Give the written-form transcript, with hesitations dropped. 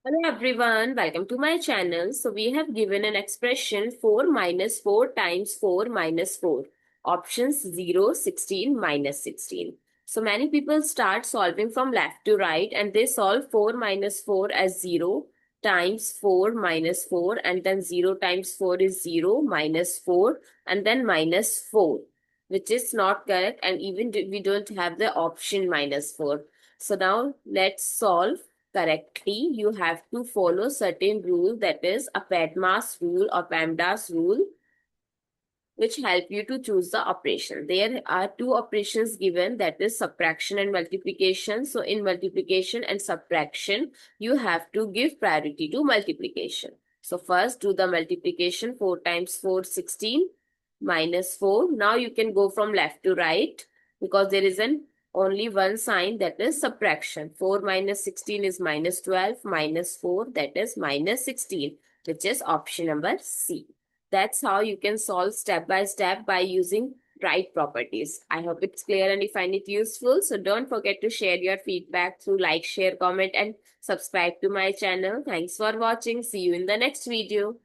Hello everyone, welcome to my channel. So we have given an expression 4 minus 4 times 4 minus 4. Options 0, 16, minus 16. So many people start solving from left to right and they solve 4 minus 4 as 0 times 4 minus 4 and then 0 times 4 is 0 minus 4 and then minus 4, which is not correct, and even we don't have the option minus 4. So now let's solve correctly. You have to follow certain rule, that is a PEMDAS rule or PEMDAS rule, which help you to choose the operation. There are two operations given, that is subtraction and multiplication. So in multiplication and subtraction, you have to give priority to multiplication. So first do the multiplication. 4 times 4, 16 minus 4. Now you can go from left to right because there is an only one sign, that is subtraction. 4 minus 16 is minus 12, minus 4, that is minus 16, which is option number C. That's how you can solve step by step by using right properties. I hope it's clear and you find it useful. So don't forget to share your feedback through like, share, comment, and subscribe to my channel. Thanks for watching. See you in the next video.